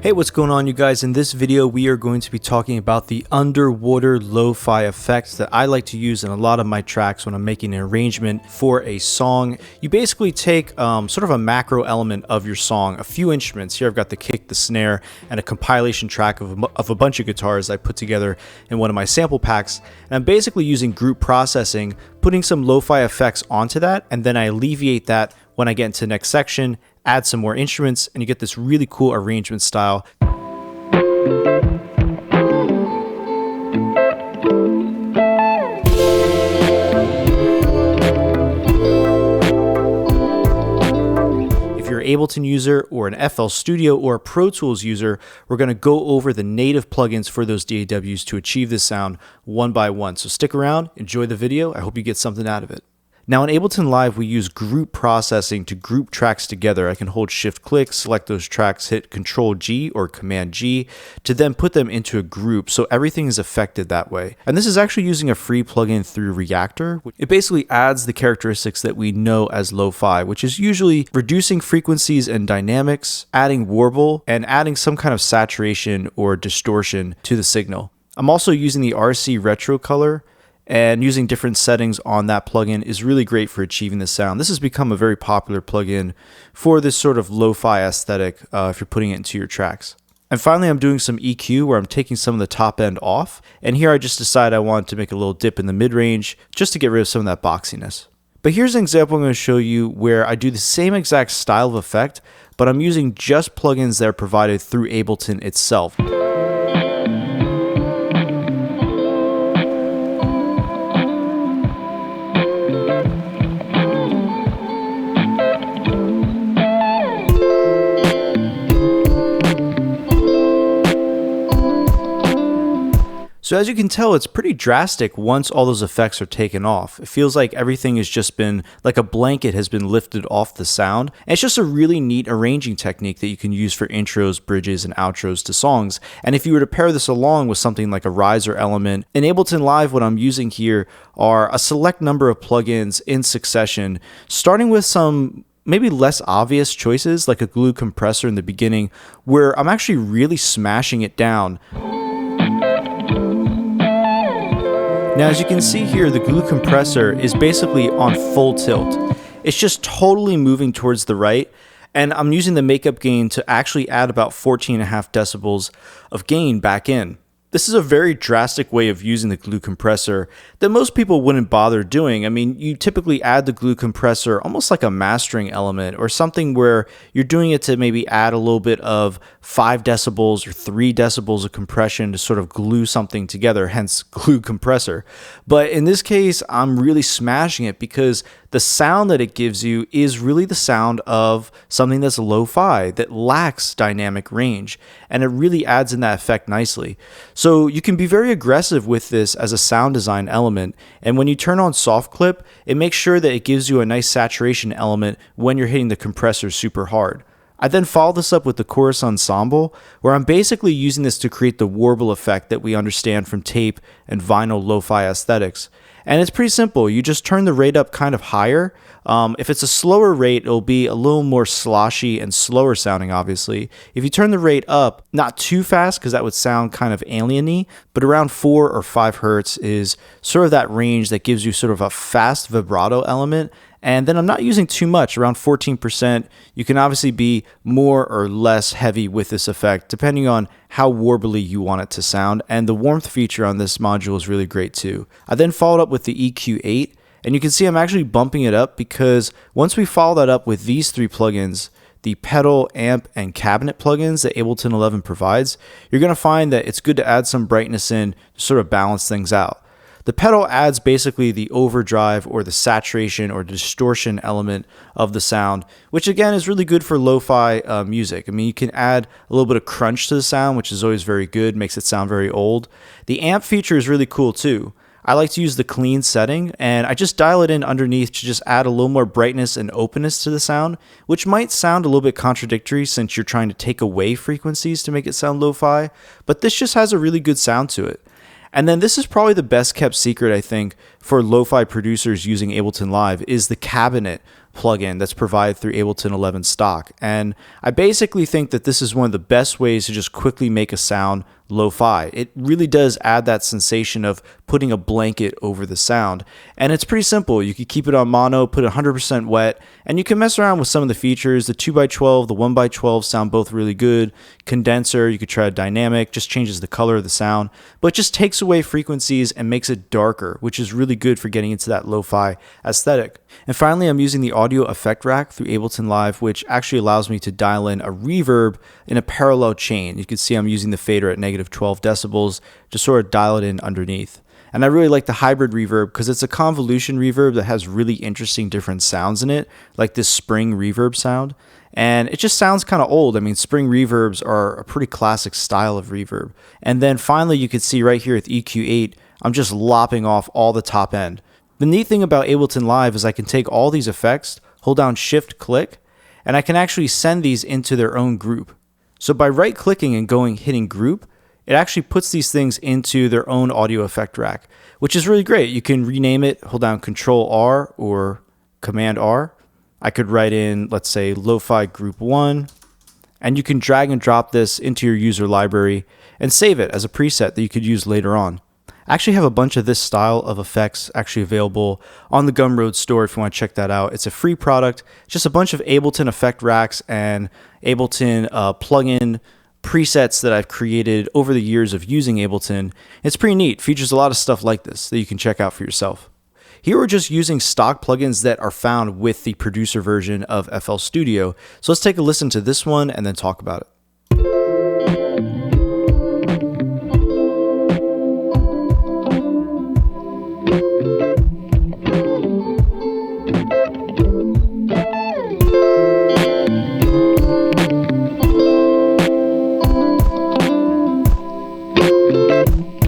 Hey, what's going on, you guys? In this video, we are going to be talking about the underwater lo-fi effects that I like to use in a lot of my tracks when I'm making an arrangement for a song. You basically take sort of a macro element of your song, a few instruments. Here I've got the kick, the snare, and a compilation track of a bunch of guitars I put together in one of my sample packs. And I'm basically using group processing, putting some lo-fi effects onto that, and then I alleviate that when I get into the next section, add some more instruments, and you get this really cool arrangement style. If you're an Ableton user or an FL Studio or a Pro Tools user, we're going to go over the native plugins for those DAWs to achieve this sound one by one. So stick around, enjoy the video. I hope you get something out of it. Now in Ableton Live, we use group processing to group tracks together. I can hold Shift-click, select those tracks, hit Control-G or Command-G to then put them into a group, so everything is affected that way. And this is actually using a free plugin through Reactor. It basically adds the characteristics that we know as lo-fi, which is usually reducing frequencies and dynamics, adding warble, and adding some kind of saturation or distortion to the signal. I'm also using the RC Retro color, and using different settings on that plugin is really great for achieving the sound. This has become a very popular plugin for this sort of lo-fi aesthetic if you're putting it into your tracks. And finally, I'm doing some EQ where I'm taking some of the top end off. And here I just decided I wanted to make a little dip in the mid-range just to get rid of some of that boxiness. But here's an example I'm going to show you where I do the same exact style of effect, but I'm using just plugins that are provided through Ableton itself. So as you can tell, it's pretty drastic once all those effects are taken off. It feels like everything has just been, like a blanket has been lifted off the sound. And it's just a really neat arranging technique that you can use for intros, bridges, and outros to songs. And if you were to pair this along with something like a riser element, in Ableton Live, what I'm using here are a select number of plugins in succession, starting with some maybe less obvious choices like a glue compressor in the beginning, where I'm actually really smashing it down. Now, as you can see here, the glue compressor is basically on full tilt. It's just totally moving towards the right, and I'm using the makeup gain to actually add about 14.5 decibels of gain back in. This is a very drastic way of using the glue compressor that most people wouldn't bother doing. I mean, you typically add the glue compressor almost like a mastering element or something where you're doing it to maybe add a little bit of 5 decibels or 3 decibels of compression to sort of glue something together, hence glue compressor. But in this case, I'm really smashing it because the sound that it gives you is really the sound of something that's lo-fi, that lacks dynamic range, and it really adds in that effect nicely. So you can be very aggressive with this as a sound design element, and when you turn on soft clip, it makes sure that it gives you a nice saturation element when you're hitting the compressor super hard. I then follow this up with the chorus ensemble, where I'm basically using this to create the warble effect that we understand from tape and vinyl lo-fi aesthetics. And it's pretty simple. You just turn the rate up kind of higher. If it's a slower rate, it'll be a little more sloshy and slower sounding, obviously. If you turn the rate up, not too fast because that would sound kind of alien-y, but around 4 or 5 hertz is sort of that range that gives you sort of a fast vibrato element. And then I'm not using too much, around 14%. You can obviously be more or less heavy with this effect, depending on how warbly you want it to sound. And the warmth feature on this module is really great too. I then followed up with the EQ8, and you can see I'm actually bumping it up because once we follow that up with these 3 plugins, the pedal, amp, and cabinet plugins that Ableton 11 provides, you're going to find that it's good to add some brightness in to sort of balance things out. The pedal adds basically the overdrive or the saturation or distortion element of the sound, which again is really good for lo-fi music. I mean, you can add a little bit of crunch to the sound, which is always very good, makes it sound very old. The amp feature is really cool too. I like to use the clean setting, and I just dial it in underneath to just add a little more brightness and openness to the sound, which might sound a little bit contradictory since you're trying to take away frequencies to make it sound lo-fi, but this just has a really good sound to it. And then this is probably the best kept secret, I think, for lo-fi producers using Ableton Live is the cabinet plugin that's provided through Ableton 11 stock. And I basically think that this is one of the best ways to just quickly make a sound lo-fi. It really does add that sensation of putting a blanket over the sound. And it's pretty simple. You could keep it on mono, put it 100% wet, and you can mess around with some of the features. The 2x12, the 1x12 sound both really good. Condenser, you could try a dynamic, just changes the color of the sound, but just takes away frequencies and makes it darker, which is really good for getting into that lo-fi aesthetic. And finally, I'm using the audio effect rack through Ableton Live, which actually allows me to dial in a reverb in a parallel chain. You can see I'm using the fader at -12 decibels to sort of dial it in underneath. And I really like the hybrid reverb because it's a convolution reverb that has really interesting different sounds in it, like this spring reverb sound. And it just sounds kind of old. I mean, spring reverbs are a pretty classic style of reverb. And then finally, you can see right here with EQ8, I'm just lopping off all the top end. The neat thing about Ableton Live is I can take all these effects, hold down Shift click, and I can actually send these into their own group. So by right clicking and hitting group, it actually puts these things into their own audio effect rack, which is really great. You can rename it, hold down Control R or Command R. I could write in, let's say, Lo-Fi Group 1, and you can drag and drop this into your user library and save it as a preset that you could use later on. I actually have a bunch of this style of effects actually available on the Gumroad store if you want to check that out. It's a free product, just a bunch of Ableton effect racks and Ableton plugin presets that I've created over the years of using Ableton. It's pretty neat. Features a lot of stuff like this that you can check out for yourself. Here we're just using stock plugins that are found with the producer version of FL Studio. So let's take a listen to this one and then talk about it.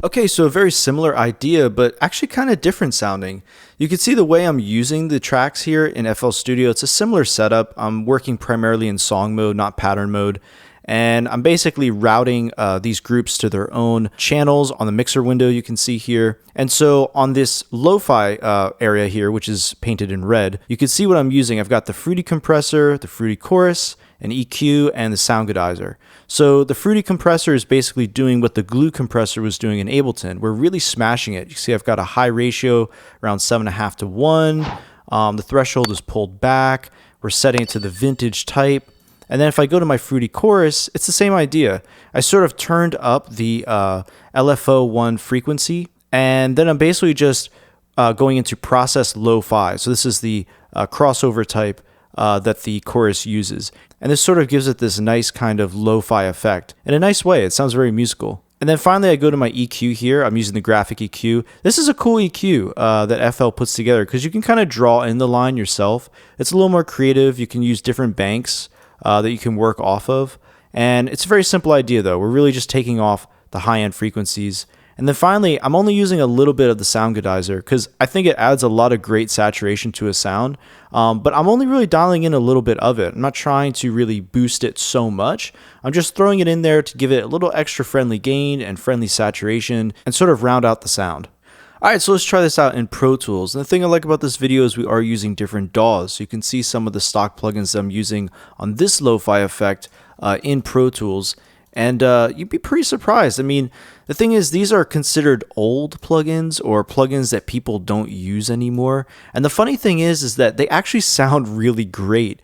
Okay, so a very similar idea, but actually kind of different sounding. You can see the way I'm using the tracks here in FL Studio. It's a similar setup. I'm working primarily in song mode, not pattern mode. And I'm basically routing these groups to their own channels on the mixer window you can see here. And so on this lo-fi area here, which is painted in red, you can see what I'm using. I've got the Fruity compressor, the Fruity chorus, an EQ, and the sound goodizer. So the Fruity compressor is basically doing what the glue compressor was doing in Ableton. We're really smashing it. You see I've got a high ratio, around 7.5 to 1. The threshold is pulled back. We're setting it to the vintage type. And then if I go to my Fruity chorus, it's the same idea. I sort of turned up the LFO1 frequency, and then I'm basically just going into process lo-fi. So this is the crossover type that the chorus uses. And this sort of gives it this nice kind of lo-fi effect in a nice way. It sounds very musical. And then finally, I go to my EQ here. I'm using the graphic EQ. This is a cool EQ that FL puts together because you can kind of draw in the line yourself. It's a little more creative. You can use different banks that you can work off of. And it's a very simple idea, though. We're really just taking off the high-end frequencies. And then finally, I'm only using a little bit of the sound goodizer because I think it adds a lot of great saturation to a sound. But I'm only really dialing in a little bit of it. I'm not trying to really boost it so much. I'm just throwing it in there to give it a little extra friendly gain and friendly saturation and sort of round out the sound. Alright, so let's try this out in Pro Tools. And the thing I like about this video is we are using different DAWs. So you can see some of the stock plugins that I'm using on this lo-fi effect in Pro Tools. And you'd be pretty surprised. I mean, the thing is, these are considered old plugins or plugins that people don't use anymore. And the funny thing is that they actually sound really great.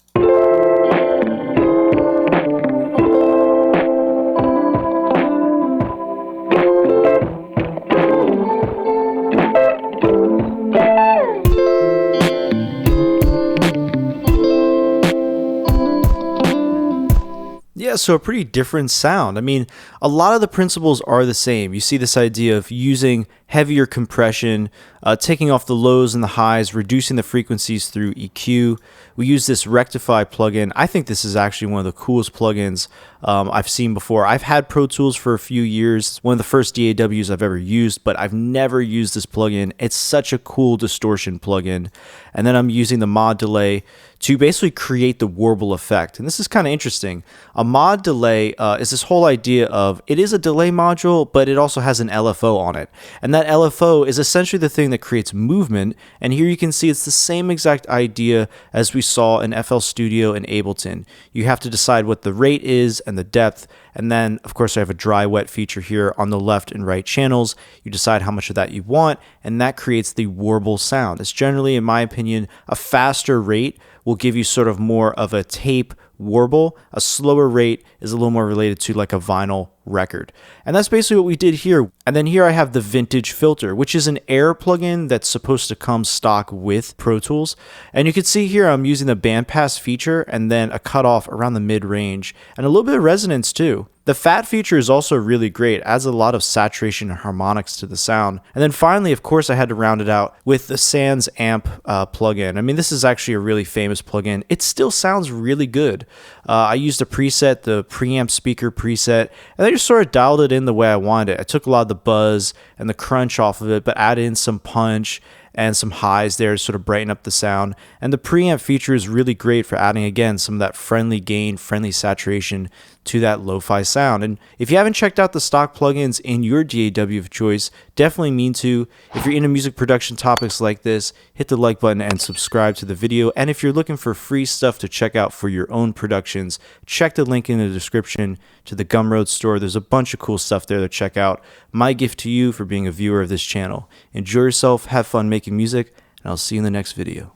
Yeah, so a pretty different sound. I mean, a lot of the principles are the same. You see this idea of using heavier compression, taking off the lows and the highs, reducing the frequencies through EQ. We use this Rectify plugin. I think this is actually one of the coolest plugins I've seen before. I've had Pro Tools for a few years. It's one of the first DAWs I've ever used, but I've never used this plugin. It's such a cool distortion plugin. And then I'm using the mod delay to basically create the warble effect. And this is kind of interesting. A mod delay is this whole idea of of, it is a delay module, but it also has an LFO on it. And that LFO is essentially the thing that creates movement. And here you can see it's the same exact idea as we saw in FL Studio and Ableton. You have to decide what the rate is and the depth. And then, of course, I have a dry wet feature here on the left and right channels. You decide how much of that you want, and that creates the warble sound. It's generally, in my opinion, a faster rate will give you sort of more of a tape warble. A slower rate is a little more related to like a vinyl record. And that's basically what we did here. And then here I have the vintage filter, which is an air plugin that's supposed to come stock with Pro Tools. And you can see here I'm using the bandpass feature and then a cutoff around the mid range and a little bit of resonance too. The fat feature is also really great, adds a lot of saturation and harmonics to the sound. And then finally, of course, I had to round it out with the Sans Amp plugin. I mean, this is actually a really famous plugin. It still sounds really good. I used a preset, the preamp speaker preset, and I just sort of dialed it in the way I wanted it. I took a lot of the buzz and the crunch off of it, but added in some punch and some highs there to sort of brighten up the sound. And the preamp feature is really great for adding, again, some of that friendly gain, friendly saturation to that lo-fi sound. And if you haven't checked out the stock plugins in your DAW of choice, definitely mean to. If you're into music production topics like this, hit the like button and subscribe to the video. And if you're looking for free stuff to check out for your own productions, check the link in the description to the Gumroad store. There's a bunch of cool stuff there to check out. My gift to you for being a viewer of this channel. Enjoy yourself, have fun making music, and I'll see you in the next video.